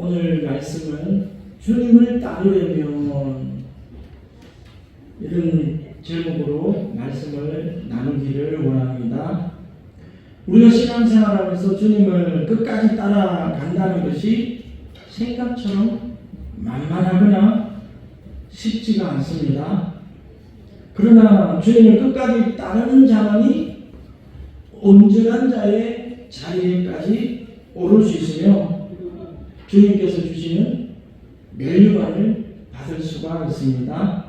오늘 말씀은 주님을 따르려면, 이런 제목으로 말씀을 나누기를 원합니다. 우리가 신앙생활하면서 주님을 끝까지 따라간다는 것이 생각처럼 만만하거나 쉽지가 않습니다. 그러나 주님을 끝까지 따르는 자만이 온전한 자의 자리에까지 오를 수 있으며 주님께서 주시는 멸류관을 받을 수가 있습니다.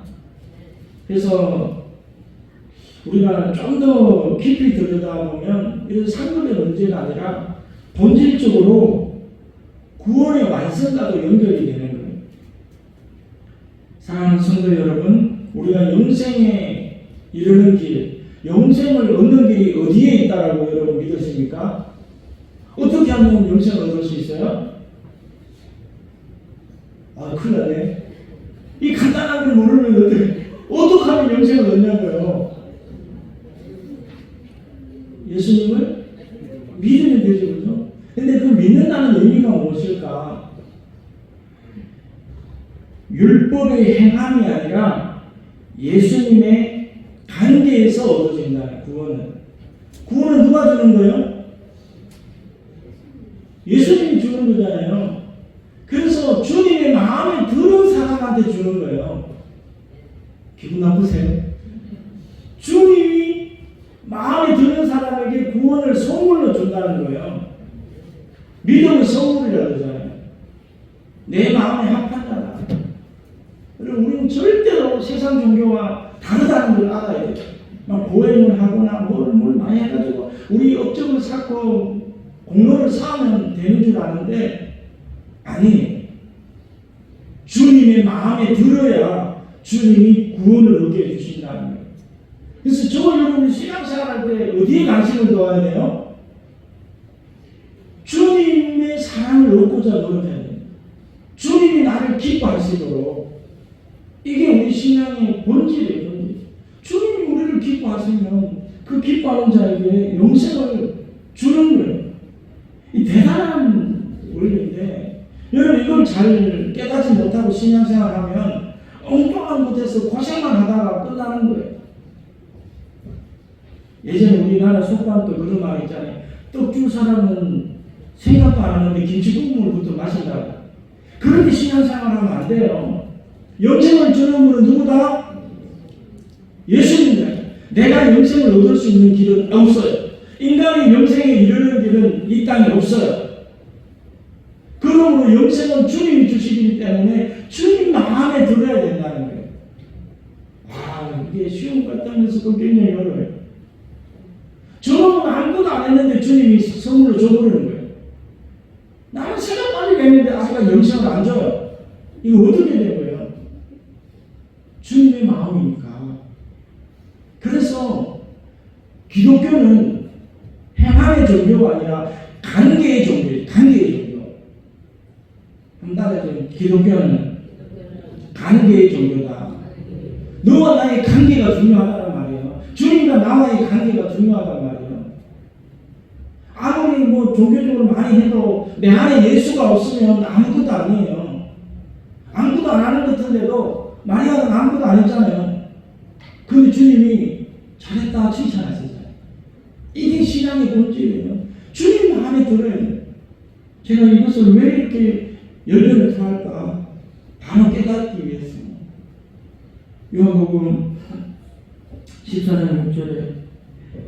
그래서 우리가 좀 더 깊이 들여다보면 이런 상급의 문제가 아니라 본질적으로 구원의 완성과도 연결이 되는 거예요. 사랑하는 성도 여러분, 우리가 영생에 이르는 길, 영생을 얻는 길이 어디에 있다라고 여러분 믿으십니까? 어떻게 하면 영생을 얻을 수 있어요? 큰일 나네. 이 간단한 걸 모르면 어떻게 하면 영생을 얻냐고요? 예수님을 믿으면 되죠, 그죠? 근데 그 믿는다는 의미가 무엇일까? 율법의 행함이 아니라 예수님의 관계에서 얻어진다는 구원은. 구원은 누가 주는 거예요? 예수님이 주는 거잖아요. 그래서 주님의 마음에 드는 사람한테 주는 거예요. 기분 나쁘세요? 주님이 마음에 드는 사람에게 구원을 선물로 준다는 거예요. 믿음은 선물이라고 그러잖아요. 내 마음에 합한 자다. 여러분, 우리는 절대로 세상 종교와 다르다는 걸 알아야 돼요. 막 보행을 하거나 뭘 많이 해가지고 우리 업적을 쌓고 공로를 쌓으면 되는 줄 아는데 아니에요. 주님의 마음에 들어야 주님이 구원을 얻게 해주신다는 거예요. 그래서 저 여러분이 신앙생활 할 때 어디에 관심을 둬야 돼요? 주님의 사랑을 얻고자 노력해야 돼요. 주님이 나를 기뻐하시도록. 이게 우리 신앙의 본질이에요. 주님이 우리를 기뻐하시면 그 기뻐하는 자에게 영생을 주는 거예요. 이 대단한 원리인데, 여러분 이걸 잘 깨닫지 못하고 신앙생활하면 엉뚱한 곳에서 고생만 하다가 끝나는 거예요. 예전에 우리나라 속담도 그런 말 있잖아요. 떡 줄 사람은 생각도 안 하는데 김치국물부터 마신다고. 그렇게 신앙생활하면 안 돼요. 영생을 주는 분은 누구다? 예수님이다. 내가 영생을 얻을 수 있는 길은 없어요. 인간이 영생에 이르는 길은 이 땅에 없어요. 그러므로 영생은 주님이 주시기 때문에 주님 마음에 들어야 된다는 거예요. 이게 쉬운 것 같다면서 또 굉장히 어려워요. 저놈은 아무것도 안 했는데 주님이 선물로 줘버리는 거예요. 나는 생각 빨리 했는데 아직까지 영생을 안 줘요. 이거 어떻게 된 거예요? 주님의 마음이니까. 그래서 기독교는 행함의 종교가 아니라 관계의 종교예요. 관계의 종교. 한다면 기독교는 관계의 종교다. 너와 나의 관계가 중요하다는 말이에요. 주님과 나와의 관계가 중요하단 말이에요. 아무리 종교적으로 많이 해도 내 안에 예수가 없으면 아무것도 아니에요. 아무것도 안 하는 것 같은데도 마리아는 아무것도 안 했잖아요. 근데 주님이 잘했다 칭찬하셨잖아요. 이게 신앙의 본질이에요. 주님 마음에 들어야 돼요. 제가 이것을 왜 이렇게 열변을 토할까? 바로 깨닫기 위해서. 요한복음 14장 6절에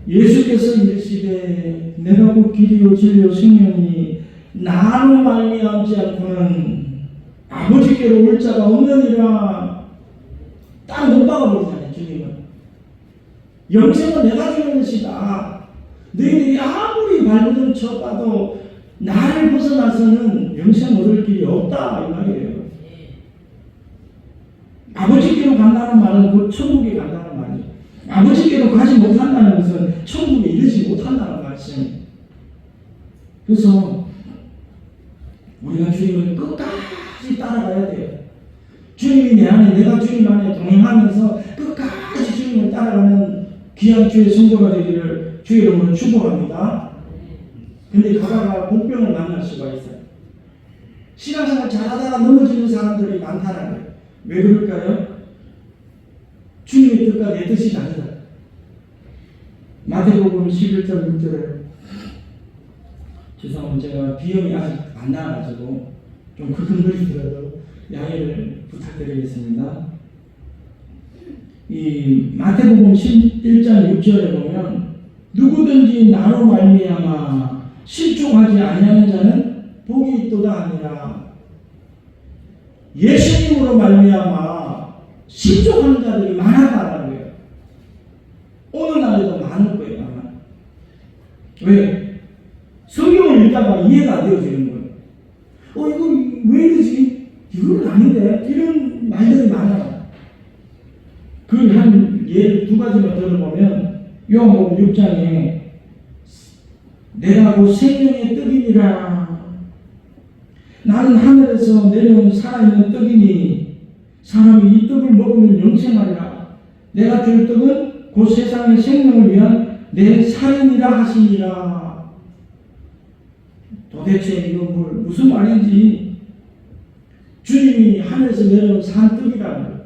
예수께서 이르시되 내가 곧 길이요 진리요 생명이니 나로 말미암지 않고는 아버지께로 올 자가 없느니라. 딱 못 박아버리잖아요. 주님은 영생은 내가 주는 것이다. 너희들이 아무리 발버둥 쳐봐도 나를 벗어나서는 영생 얻을 길이 없다 이 말이에요. 아버지께로 간다는 말은 곧 천국에 간다는 말이에요. 아버지께로 가지 못한다는 것은 천국에 이르지 못한다는 말씀이에요. 그래서 우리가 주님을 끝까지 따라가야 돼요. 주님이 내 안에, 내가 주님 안에 동행하면서 끝까지 주님을 따라가는 귀한 주의 성도가 되기를 주의 이름으로 축복합니다. 근데 가다가 복병을 만날 수가 있어요. 신앙생활 잘하다가 넘어지는 사람들이 많다는 거예요. 왜 그럴까요? 주님의 뜻과 내 뜻이 다르다. 마태복음 11장 6절에 죄송합니다. 제가 비염이 아직 안 나와가지고 좀 근근거리더라도 양해를 부탁드리겠습니다. 이 마태복음 11장 6절에 보면 누구든지 나로 말미암아 실족하지 아니하는 자는 복이 있도다 아니라 예수님으로 말미암아 실족하는 자들이 많아가는 거예요. 오늘날에도 많을 거예요. 아마. 왜? 성경을 읽다가 이해가 안 되어지는 거예요. 이거 왜 이러지? 이건 아닌데? 이런 말들이 많아요. 그 한 예를 두 가지만 들어보면 요한복음 6장에 내가 곧 생명의 떡이니라. 나는 하늘에서 내려온 살아있는 떡이니 사람이 이 떡을 먹으면 영생하리라. 내가 줄 떡은 곧 세상의 생명을 위한 내 살이니라 하시니라. 도대체 이거 무슨 말인지 주님이 하늘에서 내려온 산떡이라는 거예요.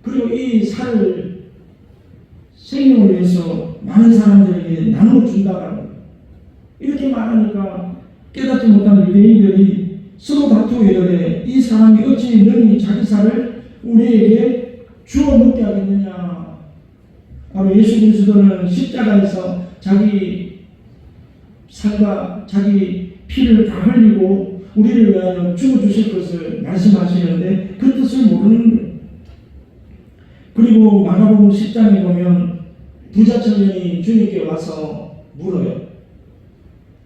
그리고 이 살을 생명을 위해서 많은 사람들에게 나누어 준다는 거예요. 이렇게 말하니까 깨닫지 못한 유대인들이 서로 다투어 이르되 이 사람이 어찌 능히 자기 살을 우리에게 주어 먹게 하겠느냐. 바로 예수 그리스도는 십자가에서 자기 살과 자기 피를 다 흘리고 우리를 위하여 죽어주실 것을 말씀하시는데 그 뜻을 모르는 거예요. 그리고 마가복음 10장에 보면 부자 청년이 주님께 와서 물어요.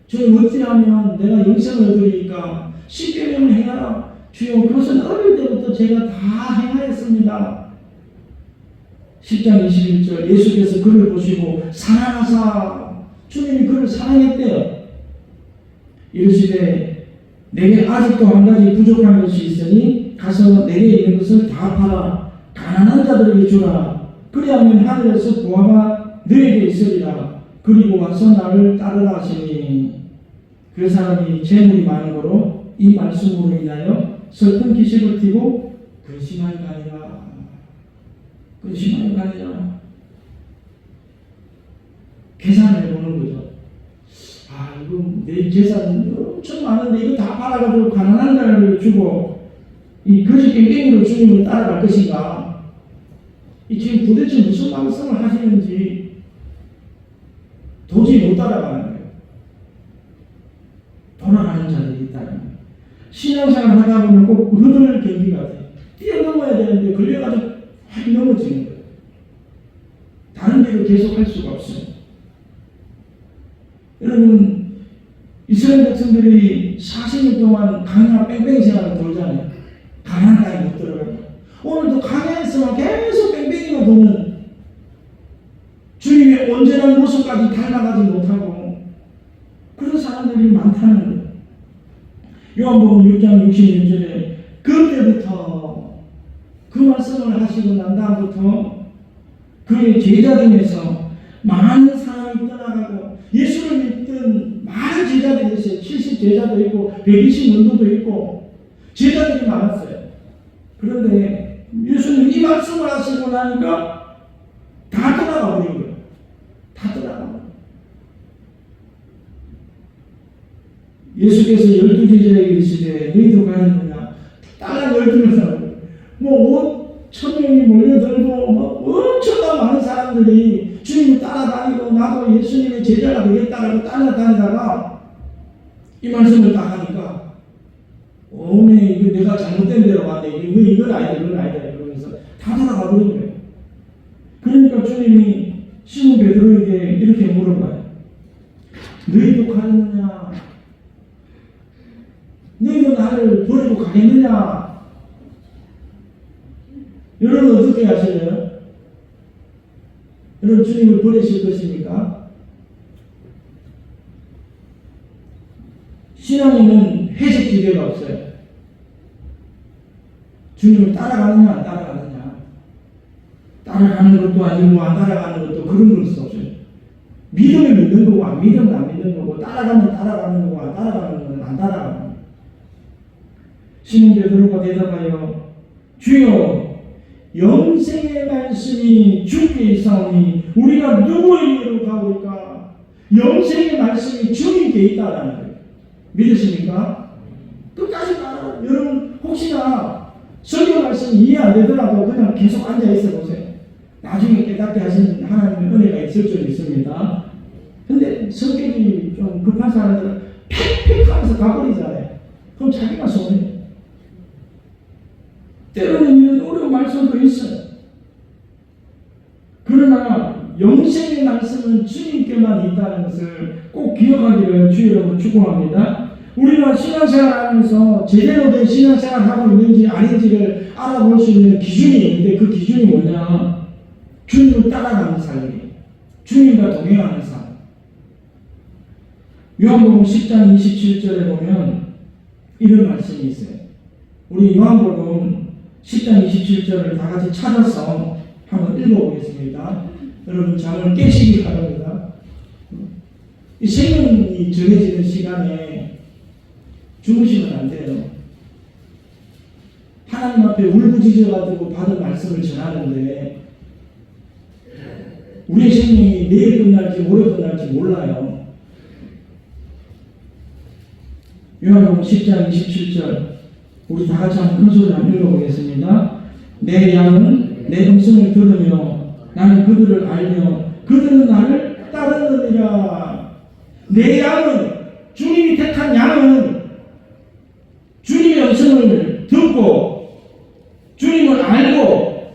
주님 어찌하면 내가 영생을 얻으리까? 십계명을 행하라. 주여 그것은 어릴 때부터 제가 다 행하였습니다. 10장 21절 예수께서 그를 보시고 사랑하사 주님이 그를 사랑했대요. 이르시되 내게 아직도 한 가지 부족한 것이 있으니 가서 내게 있는 것을 다 팔아 가난한 자들에게 주라. 그리하면 하늘에서 보화가 너에게 있으리라. 그리고 와서 나를 따르라 하시니 그 사람이 재물이 많은 거로 이 말씀으로 인하여 슬픈 기색을 띠고 근심하여 가니라. 근심하여 가니라. 계산을 해보는 거죠. 이거 내 재산 엄청 많은데 이거 다 팔아가지고 가난한 자를 주고 이 거짓 깽깽이로 주님을 따라갈 것인가? 이 지금 도대체 무슨 말씀을 하시는지 도저히 못 따라가는 거예요. 돌아가는 자들이 있다는 거예요. 신앙생활 하다 보면 꼭 흐르는 경기 같아요. 뛰어넘어야 되는데 걸려가지고 확 넘어지는 거예요. 다른 길을 계속 할 수가 없어요. 여러분, 이스라엘 백성들이 40년 동안 강야 뺑뺑이 생활을 돌잖아요. 가나안 땅에 못 들어가고. 오늘도 강야에서만 계속 뺑뺑이가 도는 주님의 온전한 모습까지 닮아가지 못하고 그런 사람들이 많다는 거예요. 요한복음 6장 66절에 그때부터 그 말씀을 하시고 난 다음부터 그의 제자 중에서 많은 사람이 떠나가고 예수를 믿던 많은 제자들이 있어요. 70제자도 있고 120문도도 있고 제자들이 많았어요. 그런데 예수님 이 말씀을 하시고 나니까 다 떠나가 버린 거예요. 다 떠나가 버린 거예요. 예수께서 12제자에게 이르시되 너희도 가느냐? 다른 12명이 뭐 5,000명이 몰려들고 뭐 엄청난 많은 사람들이 주님을 따라다니고 나도 예수님의 제자가 되겠다고 따라다니다가 이 말씀을 딱 하니까 이거 내가 잘못된 대로 왔네. 이건 아니다. 이건 아니다. 이러면서 다 돌아가 버린 거예요. 그러니까 주님이 시몬 베드로에게 이렇게 물어봐요. 너희도 가느냐? 너희도 나를 버리고 가겠느냐? 여러분 어떻게 하실래요? 여러분 주님을 버리실 것입니까? 신앙에는 해석 기회가 없어요. 주님을 따라가느냐 안 따라가느냐. 따라가는 것도 아니고 안 따라가는 것도 그런 것도 없어요. 믿으면 믿는 거고 안 믿으면 안 믿는 거고 따라가면 따라가는 거고 안 따라가는 거는 안 따라가는 거고. 시몬 베드로가 대답하여 주여 영생의 말씀이 주께 있사오니 우리가 누구에게로 가오리까? 영생의 말씀이 주님께 있다라는 거예요. 믿으십니까? 끝까지 따라. 여러분 혹시나 성경 말씀 이해 안 되더라도 그냥 계속 앉아 있어 보세요. 나중에 깨닫게 하시는 하나님의 은혜가 있을 줄 있습니다. 근데 성격이 좀 급한 사람들은 팩팩 하면서 가버리잖아요. 그럼 자기가 손해. 때로는 이런 어려운 말씀도 있어요. 그러나 영생의 말씀은 주님께만 있다는 것을 꼭 기억하기를 주의 이름으로 축복합니다. 우리가 신앙생활하면서 제대로 된 신앙생활을 하고 있는지 아닌지를 알아볼 수 있는 기준이 있는데 그 기준이 뭐냐? 주님을 따라가는 삶이에요. 주님과 동행하는 삶. 요한복음 10장 27절에 보면 이런 말씀이 있어요. 우리 요한복음 10장 27절을 다 같이 찾아서 한번 읽어보겠습니다. 여러분 잠을 깨시기 바랍니다. 이 생명이 정해지는 시간에 주무시면 안 돼요. 하나님 앞에 울부짖어가지고 받은 말씀을 전하는데 우리의 생명이 내일 끝날지 모레 끝날지 몰라요. 요한복음 10장 27절 우리 다 같이 한번 큰 소리로 한번 읽어보겠습니다. 내 양은 내 음성을 들으며 나는 그들을 알며 그들은 나를 따르느니라. 내 양은 주님이 택한 양은 주님의 음성을 듣고 주님을 알고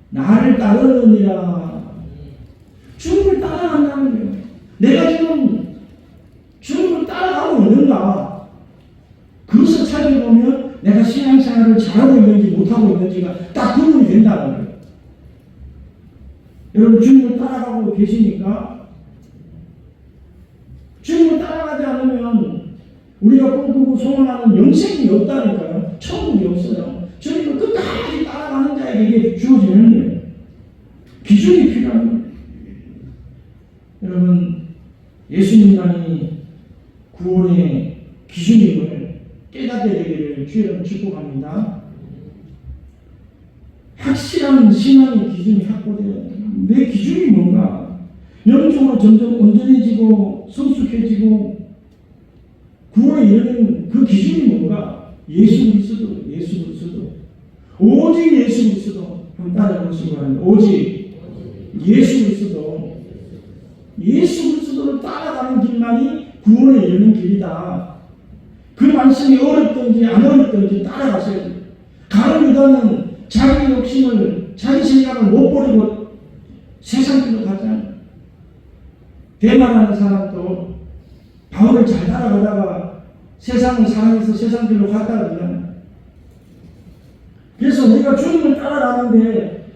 나를 따르느니라. 주님을 따라간다는 거예요. 내가 지금 주님을 따라가고 있는가? 그것을 살펴보면 내가 신앙생활을 잘하고 있는지 못하고 있는지가 딱 구분이 된다는 거예요. 여러분 주님을 따라가고 계십니까? 주님을 따라가지 않으면 우리가 꿈꾸고 소원하는 영생이 없다니까요. 천국이 없어요. 주님을 끝까지 따라가는 자에게 이게 주어지는 거예요. 기준이 필요한 거예요. 여러분 예수님만이 구원의 기준임을 깨닫게 되기를 주의로 축복합니다. 확실한 신앙의 기준이 확보되어야 돼요. 내 기준이 뭔가? 영적으로 점점 온전해지고 성숙해지고 구원에 이르는 그 기준이 뭔가? 예수 그리스도, 예수 그리스도. 오직 예수 그리스도. 한번 따라해보시기 바랍니다. 오직 예수 그리스도. 예수 그리스도를 따라가는 길만이 구원에 이르는 길이다. 그 말씀이 어렵든지 안 어렵든지 따라가셔야 돼요. 가룟 유다는 자기 욕심을, 자기 생각을 못 버리고 세상 길로 가잖아요. 대만하는 사람도 바울을 잘 따라가다가 세상을 사랑해서 세상 길로 갔다 그러잖아요. 그래서 우리가 주님을 따라가는데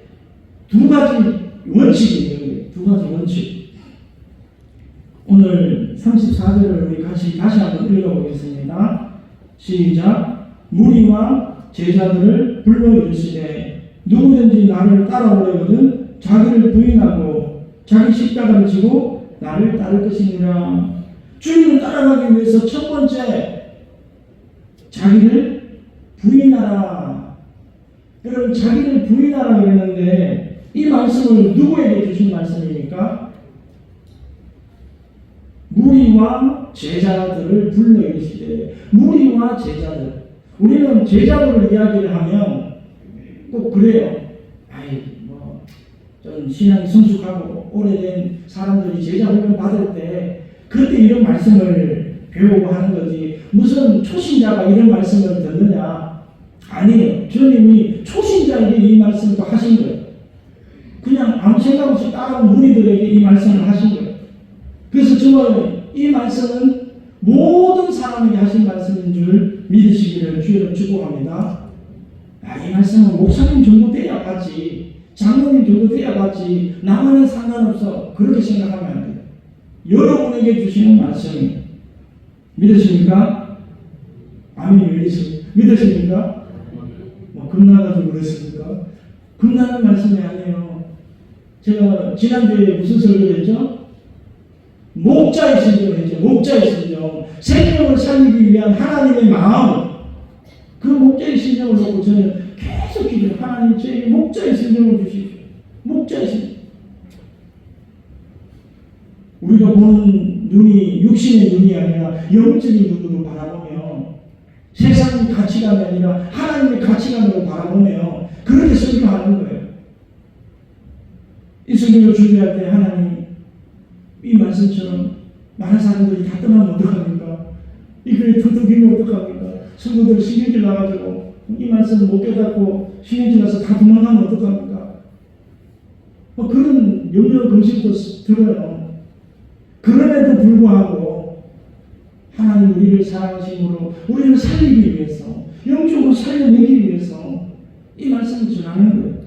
두 가지 원칙이 있는 거예요. 두 가지 원칙. 오늘 34절을 우리 다시 한번 읽어보겠습니다. 시작. 무리와 제자들을 불러 이르시되 누구든지 나를 따라오려거든 자기를 부인하고 자기 십자가를 지고 나를 따를 것이니라. 주님을 따라가기 위해서 첫 번째 자기를 부인하라. 여러분 자기를 부인하라 그랬는데 이 말씀을 누구에게 주신 말씀입니까? 무리와 제자들을 불러 이르시되. 무리와 제자들. 우리는 제자들을 이야기를 하면 꼭 그래요. 좀 신앙이 성숙하고 오래된 사람들이 제자 훈련 받을 때 그때 이런 말씀을 배우고 하는 거지. 무슨 초신자가 이런 말씀을 듣느냐? 아니에요. 주님이 초신자에게 이 말씀을 또 하신 거예요. 그냥 아무 생각 없이 따라온 무리들에게 이 말씀을 하신 거예요. 그래서 정말 이 말씀은 모든 사람에게 하신 말씀인 줄 믿으시기를 주의로 축복합니다. 이 말씀은 목사님 정도 돼야 받지, 장로님 정도 돼야 받지, 나만은 상관없어. 그렇게 생각하면 안 돼요. 여러분에게 주시는 말씀이 믿으십니까? 아멘. 믿으십니까? 겁나가지고 그랬습니까? 겁나는 말씀이 아니에요. 제가 지난주에 무슨 설교를 했죠? 목자의 신정을 했죠. 목자의 신정. 생명을 살리기 위한 하나님의 마음. 그 목자의 심정을 놓고 저는 계속 기도해요. 하나님 저에게 목자의 심정을 주십시오. 목자의 심정. 우리가 보는 눈이 육신의 눈이 아니라 영적인 눈으로 바라보며 세상 가치관이 아니라 하나님의 가치관으로 바라보며 그렇게 설교하는 거예요. 이 설교를 준비할 때 하나님 이 말씀처럼 많은 사람들이 다 떠나면 어떡합니까? 이 교회 두들기면 어떡합니까? 성도들 신경질 나가지고 이 말씀을 못 깨닫고 신경질 나서 다 도망가면 어떡합니까? 그런 염려 금식도 들어요. 그럼에도 불구하고 하나님 우리를 사랑하심으로 우리를 살리기 위해서 영적으로 살려내기 위해서 이 말씀을 전하는 거예요.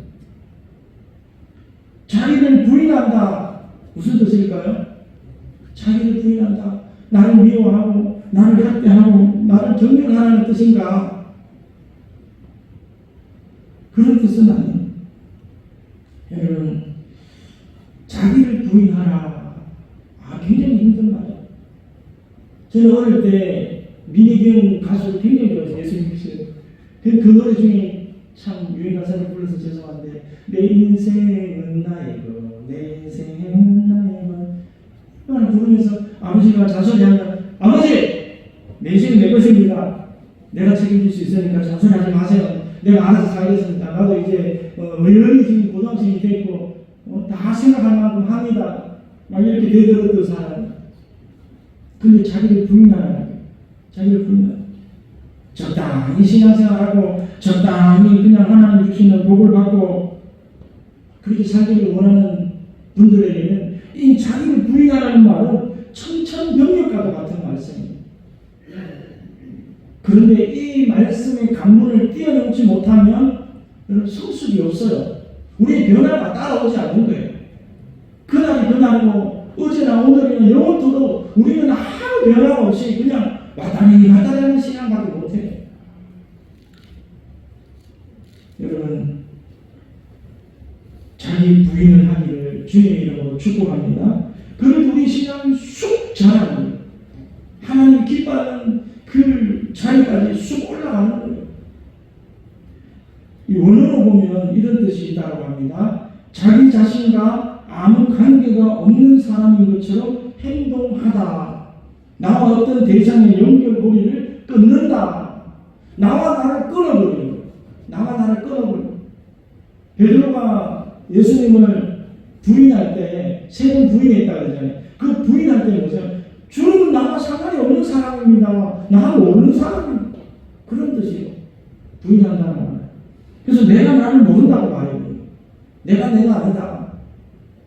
자기를 부인한다. 무슨 뜻일까요? 자기를 부인한다. 나를 미워하고 나를 학대하고 나를 경멸하라는 뜻인가? 그런 뜻은 아니에요. 여러분, 자기를 부인하라. 굉장히 힘든 말이에요. 저는 어릴 때 민희경 가수를 굉장히 좋아해서 예수님 믿으세요. 그 노래 중에 참 유행 가사를 불러서 죄송한데 내 인생은 나이고 내 인생은 나이고 이걸 부르면서 아버지가 잔소리하면 아버지! 내 인생은 내 것입니다. 내가 책임질 수 있으니까 잔소리하지 마세요. 내가 알아서 살겠습니다. 나도 이제 의원이 지금 고등학생이 됐고 다 생각할 만큼 합니다. 막 이렇게 내들었던 사람. 근데 자기를 부인하는 거예요. 자기를 부인하는 거예요. 적당히 신앙생활하고 적당히 그냥 하나님 주시는 복을 받고 그렇게 살기를 원하는 분들에게는 이 자기를 부인하라는 말은 천천병력과도 같은 말씀이에요. 그런데 이 말씀의 관문을 뛰어넘지 못하면 여러분 성숙이 없어요. 우리의 변화가 따라오지 않는 거예요. 그날이 그날이고 어제나 오늘이나 영원토록 우리는 아무 변화가 없이 그냥 왔다리 갔다리 하는 신앙밖에 못해요. 여러분, 자기 부인을 하기를 주님의 이름으로 축복합니다. 그래도 우리 신앙이 쑥 자라는 거예요. 하나님 기뻐하는 그 자리까지 쑥 올라가는 거예요. 이 원어로 보면 이런 뜻이 있다고 합니다. 자기 자신과 아무 관계가 없는 사람인 것처럼 행동하다. 나와 어떤 대상의 연결고리를 끊는다. 나와 나를 끊어버리는 거예요. 나와 나를 끊어버리는 거예요. 베드로가 예수님을 부인할 때 세 번 부인했다 그러잖아요. 그 부인할 때 뭐죠? 주님은 나와 상관이 없는 사람입니다. 나하고 없는 사람입니다. 그런 뜻이에요. 부인한다는 말. 그래서 내가 나를 모른다고 말해요. 내가 아니다.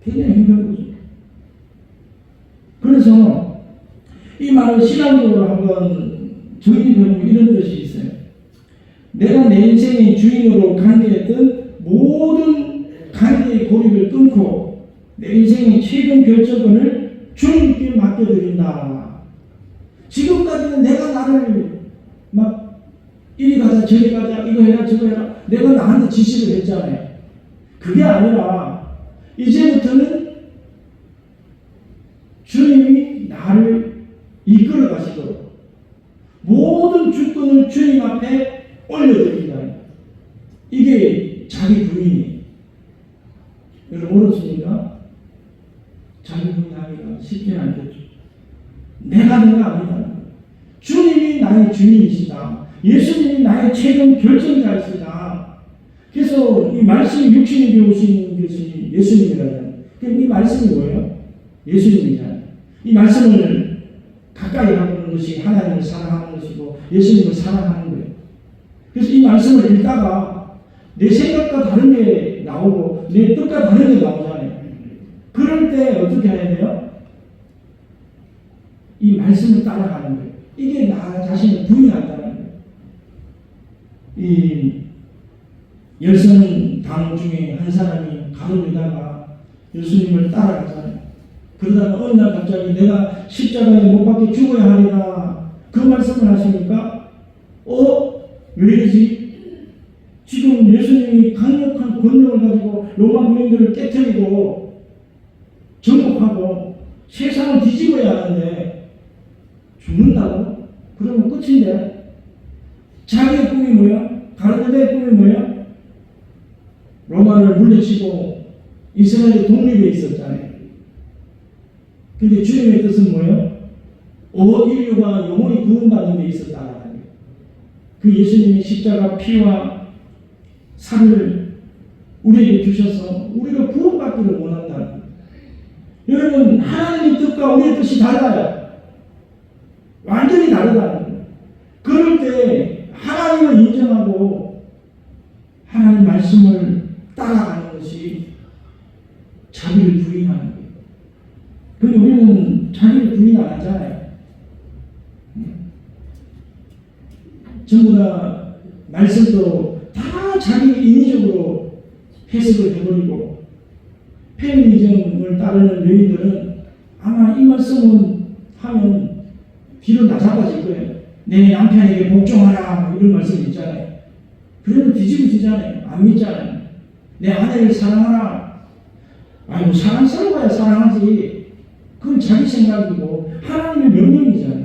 굉장히 힘든 거죠. 그래서 이 말을 신앙적으로 한번 정리해보면 이런 뜻이 있어요. 내가 내 인생의 주인으로 관계했던 모든 관계의 고리를 끊고 내 인생의 최종 결정권을 주님께 맡겨드린다. 지금까지는 내가 나를 막 이리 가자 저리 가자 이거 해라 저거 해라 내가 나한테 지시를 했잖아요. 그게 아니라 이제부터는 주님이 나를 이끌어 가시도록 모든 주권을 주님 앞에 올려드린다. 이게 자기 부인이에요. 여러분 어렵습니까? 자기 부인하기가 쉽지 않겠죠. 내가 아니다. 주님이 나의 주인이시다. 예수님이 나의 최종 결정자이시다. 그래서 이 말씀이 육신이 되어오신 것이 예수님이라잖아요. 그럼 이 말씀이 뭐예요? 예수님이잖아요. 이 말씀을 가까이 하는 것이 하나님을 사랑하는 것이고 예수님을 사랑하는 거예요. 그래서 이 말씀을 읽다가 내 생각과 다른 게 나오고 내 뜻과 다른 게 나오잖아요. 그럴 때 어떻게 해야 돼요? 이 말씀을 따라가는 거예요. 이게 나 자신을 부인한다는 거예요. 이 열성 중에 한 사람이 가로리다가 예수님을 따라가잖아요. 그러다가 어느 날 갑자기 내가 십자가에 못 박혀 죽어야 하리라 그 말씀을 하시니까 왜이지? 지금 예수님이 강력한 권력을 가지고 로마 군인들을 깨뜨리고 정복하고 세상을 뒤집어야 하는데 죽는다고? 그러면 끝인데 자기의 꿈이 뭐야? 가르디아의 꿈이 뭐야? 로마를 물리치고 이스라엘의 독립에 있었잖아요. 근데 주님의 뜻은 뭐예요? 인류가 영원히 구원받는 데 있었다는 거예요. 그 예수님이 십자가 피와 살을 우리에게 주셔서 우리가 구원받기를 원한다는 거예요. 여러분, 하나님의 뜻과 우리의 뜻이 달라요. 완전히 다르다는 거예요. 그럴 때 하나님을 인정하고 하나님 말씀을 따라가는 것이 자기를 부인하는 거예요. 근데 우리는 자기를 부인 안 하잖아요. 전부 다 말씀도 다 자기 인위적으로 해석을 해버리고, 페미니즘을 따르는 여인들은 아마 이 말씀은 하면 뒤로 다 잡아질 거예요. 내 남편에게 복종하라, 이런 말씀 있잖아요. 그러면 뒤집어지잖아요. 안 믿잖아요. 내 아내를 사랑하라. 아이고, 사랑스러워야 사랑하지. 그건 자기 생각이고 하나님의 명령이잖아요.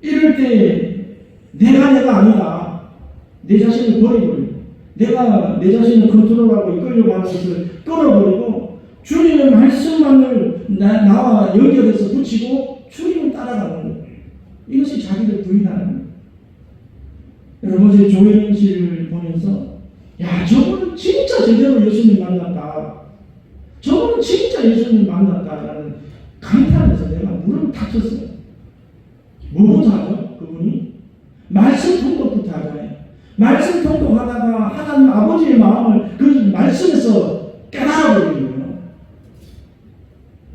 이럴 때 내가 아니다. 내 자신을 버리고, 내가 내 자신을 컨트롤하고 이끌려고 하는 것을 끊어버리고 주님의 말씀만을 나와 연결해서 붙이고 주님을 따라가는 거예요. 이것이 자기를 부인하는 거예요. 여러분, 어제 조혜린 씨를 보면서 야, 저분은 진짜 제대로 예수님 만났다. 저분은 진짜 예수님 만났다라는 감탄에서 내가 무릎을 탁 쳤어요. 뭐부터 하죠? 그분이? 말씀 통독부터 하잖아요. 말씀 통독하다가 하나님 아버지의 마음을 그 말씀에서 깨달아버리는 거예요.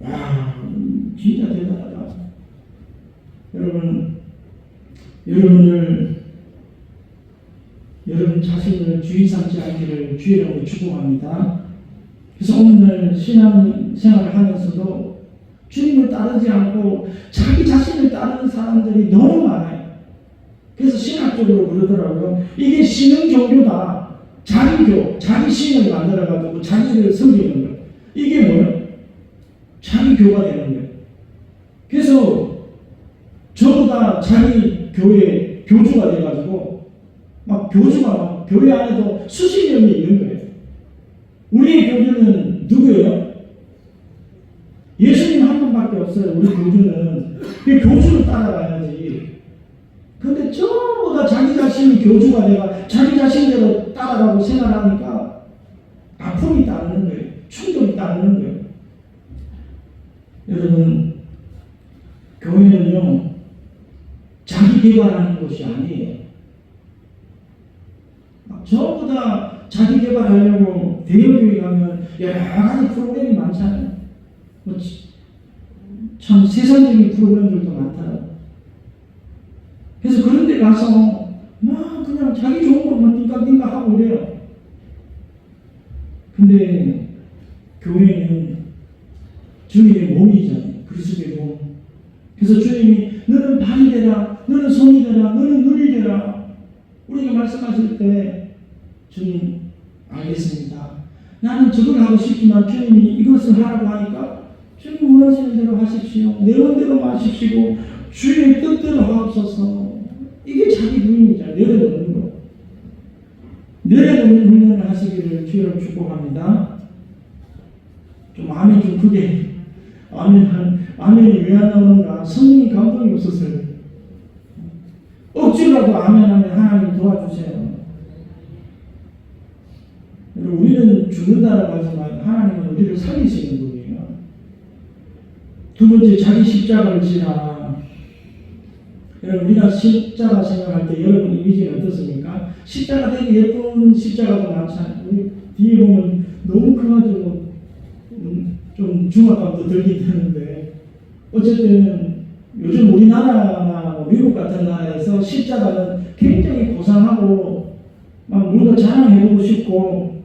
와, 진짜 대단하다. 여러분 자신을 주의 삼지 않기를 주의라고 축복합니다. 그래서 오늘 신앙생활을 하면서도 주님을 따르지 않고 자기 자신을 따르는 사람들이 너무 많아요. 그래서 신학적으로 그러더라고요. 이게 신흥 종교다. 자기 신을 만들어가지고 자기를 섬기는 거예요. 이게 뭐예요? 자기 교가 되는 거예요. 그래서 저보다 자기 교회 교주가 돼가지고 막 교회 안에도 수십 명이 있는 거예요. 우리의 교주는 누구예요? 예수님 한 분밖에 없어요. 우리 교주는. 그 교주를 따라가야지. 근데 전부 다 자기 자신이 교주가 돼가 자기 자신대로 따라가고 생활하니까 아픔이 따르는 거예요. 충돌이 따르는 거예요. 여러분, 교회는요, 자기 개발하는 곳이 아니에요. 전부 다 자기 개발하려고 대형교회 가면 여러 가지 프로그램이 많잖아요. 참 세상적인 프로그램들도 많더라고요. 그래서 그런 데 가서 막 그냥 자기 좋은 것만 띵깍띵깍 하고 그래요. 근데 교회는 주님의 몸이잖아요. 그리스도의 몸. 그래서 주님이 너는 발이 되라, 너는 손이 되라, 너는 눈이 되라. 우리가 말씀하실 때 주님, 알겠습니다. 나는 저걸 하고 싶지만 주님이 이것을 하라고 하니까 주님 원하시는 대로 하십시오. 내 원대로 하십시오. 주님의 뜻대로 하옵소서. 이게 자기 부인이죠. 내려놓는 거. 내려놓는 훈련을 하시기를 주여로 축복합니다. 좀 아멘 좀 크게. 아멘이 왜 안 나오는가? 성령이 감동이 없었어요. 억지로라도 아멘하면 하나님 도와주세요. 우리는 죽는다라고 하지만 하나님은 우리를 살리시는 분이에요. 두 번째, 자기 십자가를 지라. 여러분, 우리가 십자가 생각할 때 여러분 이미지는 어떻습니까? 십자가 되게 예쁜 십자가도 많잖아요. 우리 뒤에 보면 너무 커가지고 좀 중압감도 들긴 하는데, 어쨌든 요즘 우리나라나 미국 같은 나라에서 십자가는 굉장히 고상하고 막 뭔가 자랑해보고 싶고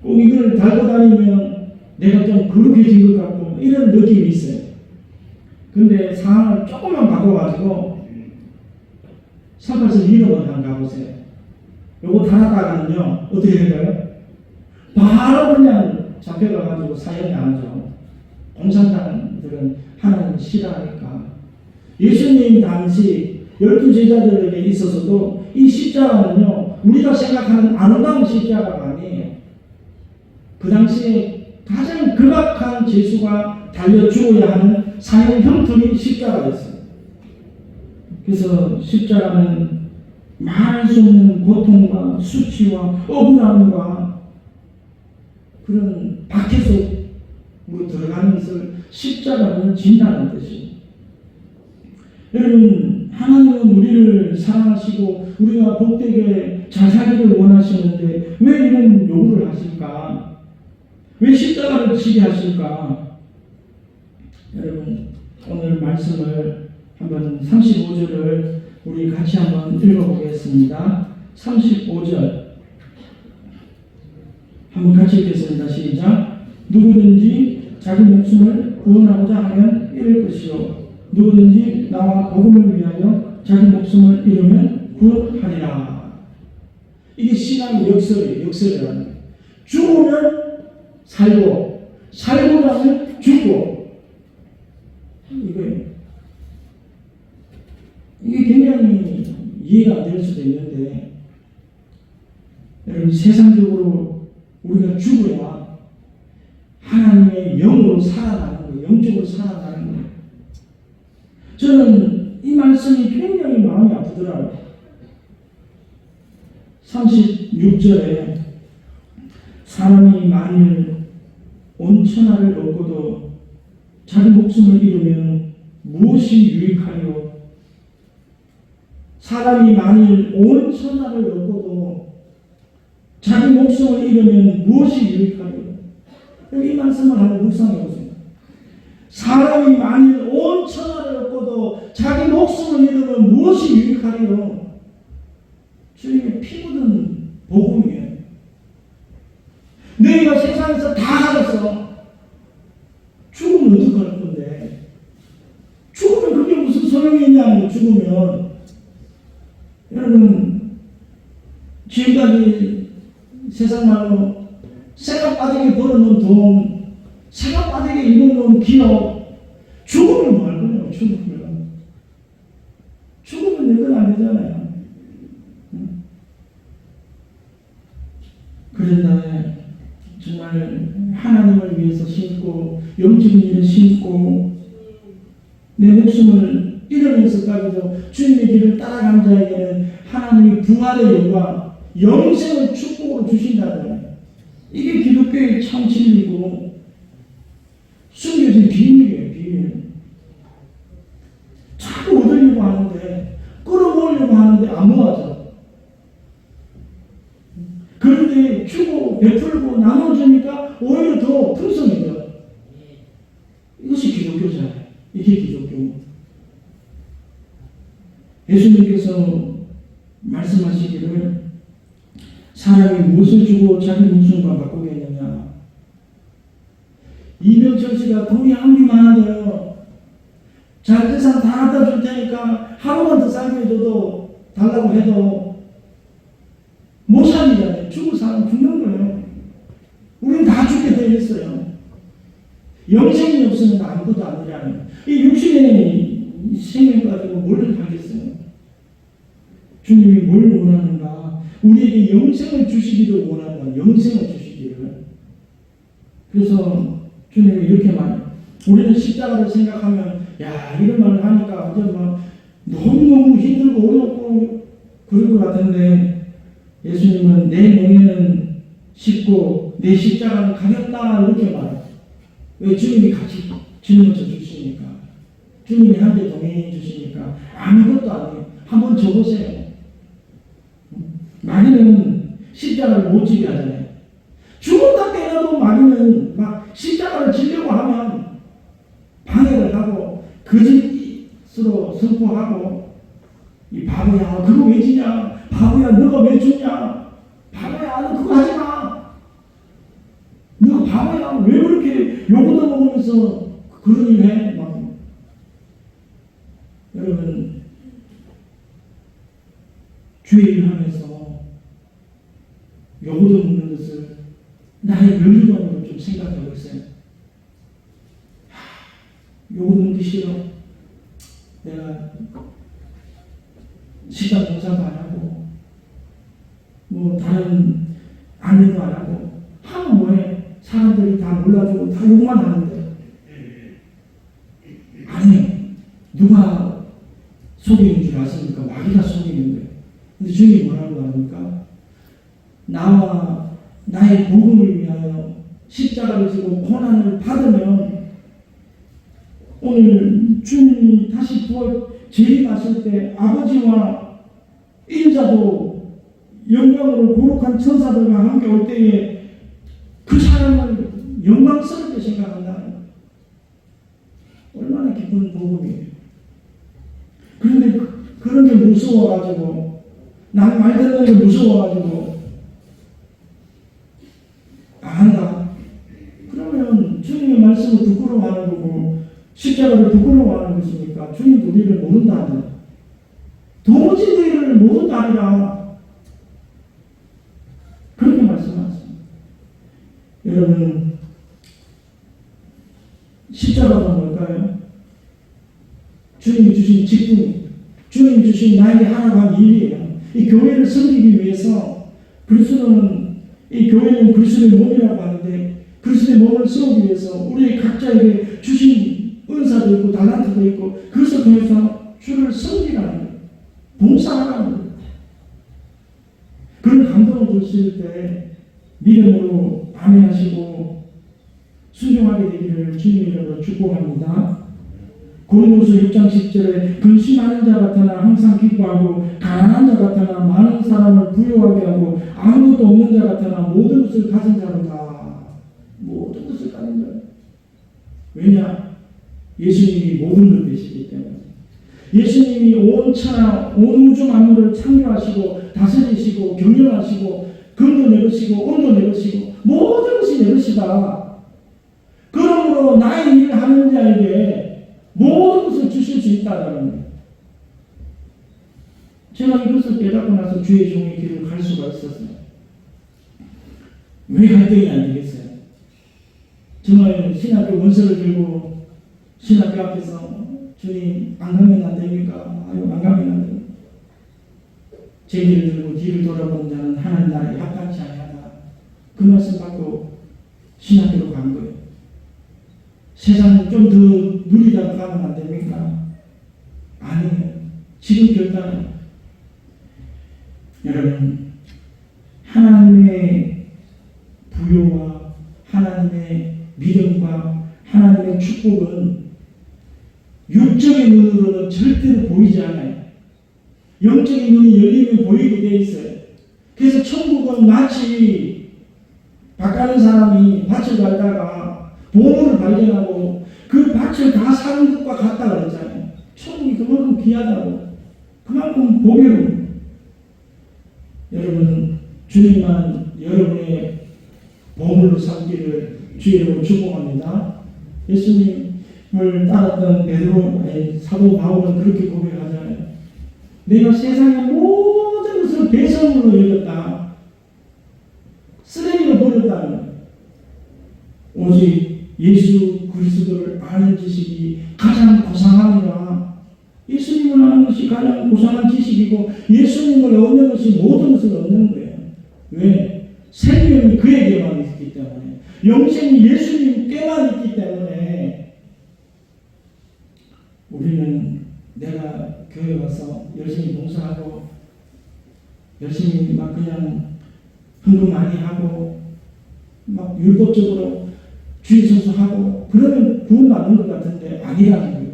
꼭 이걸 달고 다니면 내가 좀 거룩해진 것 같고 이런 느낌이 있어요. 근데 상황을 조금만 바꿔가지고 사파서 미국을 한번 가보세요. 요거 달았다가는요 어떻게 될까요? 바로 그냥 잡혀가가지고 사형당하죠. 공산당들은 하나님을 싫어하니까. 예수님 당시 열두 제자들에게 있어서도 이 십자가는요, 우리가 생각하는 아름다운 십자가가 아니에요. 그 당시에 가장 극악한 죄수가 달려 죽어야 하는 사형 형틀이 십자가였어요. 그래서 십자가는 말할 수 없는 고통과 수치와 억울함과 그런 박해 속으로 들어가는 것을 십자가는 진다는 뜻이에요. 여러분, 하나님은 우리를 사랑하시고 우리가 복되게 잘 살기를 원하시는데 왜 이런 요구를 하실까? 왜 십자가를 지게 하실까? 여러분, 오늘 말씀을 한번 35절을 우리 같이 한번 읽어보겠습니다. 35절 한번 같이 읽겠습니다. 시작. 누구든지 자기 목숨을 구원하고자 하면 잃을 것이요 누구든지 나와 복음을 위하여 자기 목숨을 잃으면 구원하리라. 이게 신앙의 역설이라는 거예요. 죽으면 살고, 살고 나면 죽고. 이거예요. 이게 굉장히 이해가 안 될 수도 있는데, 여러분, 세상적으로 우리가 죽어야 하나님의 영으로 살아나는 거예요. 영적으로 살아나는 거예요. 저는 이 말씀이 굉장히 마음이 아프더라고요. 36절에 사람이 만일 온 천하를 얻고도 자기 목숨을 잃으면 무엇이 유익하리요? 사람이 만일 온 천하를 얻고도 자기 목숨을 잃으면 무엇이 유익하리요? 이 말씀을 한번 묵상해 보세요. 사람이 만일 온 천하를 얻고도 자기 목숨을 잃으면 무엇이 유익하리요? 주님의 피 묻은 복음이에요. 너희가 세상에서 다 살았어. 죽으면 어떡할 건데? 죽으면 그게 무슨 소용이 있냐고. 죽으면 여러분, 지금까지 세상 말로 생각바닥에 벌어놓은 돈, 생각바닥에 입어놓은 기업, 죽으면 뭐 할 거냐고. 죽으면 내 건 아니잖아요. 그런데 정말 하나님을 위해서 심고 영적인 일을 심고 내 목숨을 잃으면서까지도 주님의 길을 따라간 자에게는 하나님이 부활의 영광, 영생을 축복으로 주신다는, 이게 기독교의 참 진리고 숨겨진 비밀이에요. 비밀. 자꾸 얻으려고 하는데, 끌어모으려고 하는데 안 모아져. 그런데 주고 베풀고 나눠주니까 오히려 더 풍성해져. 이것이 기독교잖아요. 이게 기독교. 예수님께서 말씀하시기를 사람이 무엇을 주고 자기 목숨과 바꾸겠느냐. 이명철 씨가 돈이 아무리 많아도요, 자기 재산 다 갖다 줄 테니까 하루만 더 살게 해줘도 달라고 해도 못 살리잖아요. 죽을 사람 죽는 거예요. 우리는 다 죽게 되어 있어요. 영생이 없으면 아무것도 아니라는. 이 육신의 생명 가지고 뭘 하겠어요? 주님이 뭘 원하는가? 우리에게 영생을 주시기를 원한다. 영생을 주시기를. 그래서 주님이 이렇게 말해요. 우리는 십자가를 생각하면, 야, 이런 말을 하니까 완전 막 너무너무 힘들고 어렵고 그럴 것 같은데, 예수님은 내 명예는 쉽고 내 십자가는 가볍다 이렇게 말해요. 왜? 주님이 같이 짊어져 주시니까. 주님이 함께 동행해 주시니까. 아무것도 아니에요. 한번 줘보세요. 많이는 십자가를 못 지게 하잖아요. 죽었다 깨어도 많이는 막 십자가를 지려고 하면 방해를 하고 거짓으로 선포하고, 이 바보야 그거 왜 지냐, 바보야 너가 왜 죽냐, 바보야 너 그거 하지 마, 너 바보야 왜 그렇게 욕도 먹으면서 그런 일 해. 막. 여러분, 주의 일 하면서 욕도 먹는 것을 나의 면류관으로 좀 생각해 보세요. 욕도 먹기 싫어. 내가 식당 봉사도 안 하고 뭐 다른 안내도 안 하고 하면 뭐해? 사람들이 다 몰라주고 다 욕만 하는데. 아니, 누가 속이는 줄 아십니까? 마귀가 속이는 거예요. 근데 주님이 뭐라고 합니까? 나와 나의 복음을 위하여 십자가를 지고 고난을 받으면 오늘 주님이 다시 재림하실 때 아버지와 인자도 영광으로 거룩한 천사들과 함께 올 때에 그 사람을 영광스럽게 생각한다. 얼마나 기쁜 복음이에요. 그런데 그런 게 무서워가지고 남 말 듣는 게 무서워가지고 안 한다. 그러면 주님의 말씀을 부끄러워하는 거고 십자가를 부끄러워하는 것이니까 주님도 우리를 모른다. 도무지 너희를 모른다 아니라 그렇게 말씀하셨습니다. 여러분, 십자가가 뭘까요? 주님이 주신 직분, 주님이 주신 나에게 하라고 한 일이에요. 이 교회를 섬기기 위해서 그리스도는, 이 교회는 그리스도의 몸이라고 하는데 그리스도의 몸을 세우기 위해서 우리 각자에게 주신 은사도 있고 달란트도 있고 그것을 통해서 주를 섬기라는 거예요. 봉사하라는 거예요. 그런 감동을 주실 때 믿음으로 아멘하시고 순종하게 되기를 주님 이름으로 축복합니다. 고린도서 6장 10절에 근심하는 자 같으나 항상 기뻐하고 가난한 자 같으나 많은 사람을 부유하게 하고 아무것도 없는 자 같으나 모든 것을 가진 자로다. 모든 것을 가진 자. 왜냐? 예수님이 모든 걸 되시기 때문에. 예수님이 온 천하, 온 우주 만물을 창조하시고 다스리시고 경영하시고 금도 내 것이고 온도 내 것이고 모든 것이 내 것이다. 그러므로 나의 일을 하는 자에게 모든 것을 주실 수 있다는 거예요. 제가 이것을 깨닫고 나서 주의 종의 길을 갈 수가 있었어요. 왜 갈등이 안 되겠어요? 정말 신학교 원서를 들고 신학교 앞에서 주님 안 가면 안 됩니까? 아유, 안 가면 안 됩니다. 제 길을 들고 뒤를 돌아보는 자는 하나님 나라에 합당치 아니하다. 그 말씀 받고 신학교로 간 거예요. 세상은 좀 더 누리다가 가면 안 됩니까? 아니에요. 지금 결단은 여러분, 하나님의 부요와 하나님의 믿음과 하나님의 축복은 육적인 눈으로는 절대로 보이지 않아요. 영적인 눈이 열리면 보이게 돼 있어요. 그래서 천국은 마치 밭 가는 사람이 밭을 갈다가 보물을 발견하고 그 밭을 다 사는 것과 같다 그랬잖아요. 천국이 그만큼 귀하다고, 그만큼 보배로운. 여러분, 주님만 여러분의 보물로 삼기를 주의로 축복합니다. 예수님을 따랐던 사도 바울은 그렇게 고백하잖아요. 내가 세상의 모든 것을 배설물로 여겼다. 쓰레기로 버렸다는 거예요. 오직 예수 그리스도를 아는 지식이 가장 고상함이라. 예수님을 아는 것이 가장 고상한 지식이고 예수님을 얻는 것이 모든 것을 얻는 거예요. 왜? 생명이 그에게만 있기 때문에, 영생이 예수님께만 있기 때문에 우리는 내가 교회 가서 열심히 봉사하고 열심히 막 그냥 헌금 많이 하고 막 율법적으로 주의 성수하고 그러면 구원받는 것 같은데 아니라는 거예요.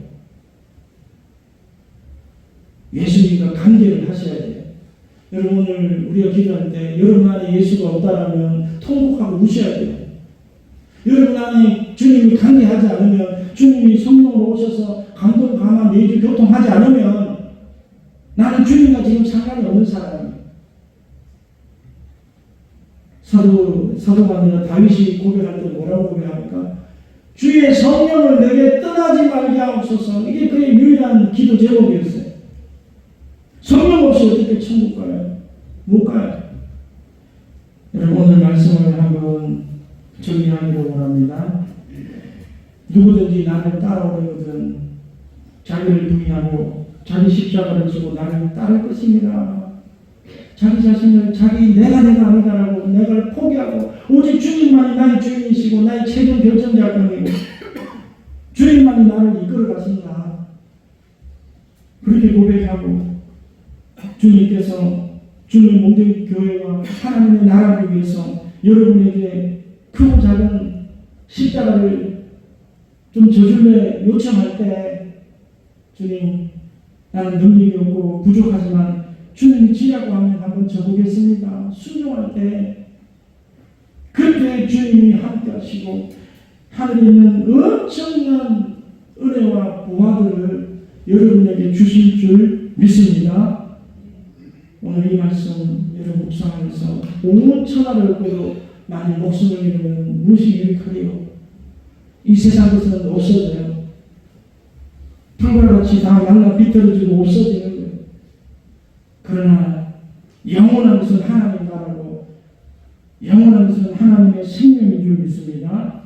예수님과 관계를 하셔야 돼요. 여러분, 오늘 우리가 기도할 때 여러분 안에 예수가 없다라면 통곡하고 우셔야 돼요. 여러분 안에 주님이 관계하지 않으면, 주님이 성령으로 오셔서 감동, 감화, 내주, 교통하지 않으면 나는 주님과 지금 상관이 없는 사람이에요. 사도가 아니라 다윗이 고백할 때 뭐라고 고백합니까? 주의 성령을 내게 떠나지 말게 하옵소서. 이게 그의 유일한 기도 제목이었어요. 성령 없이 어떻게 천국 가요? 못 가요. 여러분, 오늘 말씀을 한번 정리하기로 원합니다. 누구든지 나를 따라오려거든 자기를 부인하고 자기 십자가를 지고 나를 따를 것입니다. 자기 자신을 내가 아니다라고 내가를 포기하고 오직 주님만이 나의 주인이시고 나의 최종 결정자이고 주님만이 나를 이끌어 가신다. 그렇게 고백하고 주님께서 주님의 몸된 교회와 하나님의 나라를 위해서 여러분에게 크고 작은 십자가를 좀 져줄래 요청할 때 주님 나는 능력이 없고 부족하지만 주님이 지라고 하면 한번 져보겠습니다. 순종할 때 그때 주님이 함께 하시고 하늘에 있는 엄청난 은혜와 보화들을 여러분에게 주실 줄 믿습니다. 오늘 이 말씀 여러분 묵상하면서 온 천하를 얻고도 만일 목숨을 잃으면 무엇이 유익하리요? 이 세상에서는 없어져요. 불과 같이 다 말라 비틀어지고 없어지는 거예요. 그러나 영원한 것은 하나님 나라고 영원한 것은 하나님의 생명인 줄 믿습니다.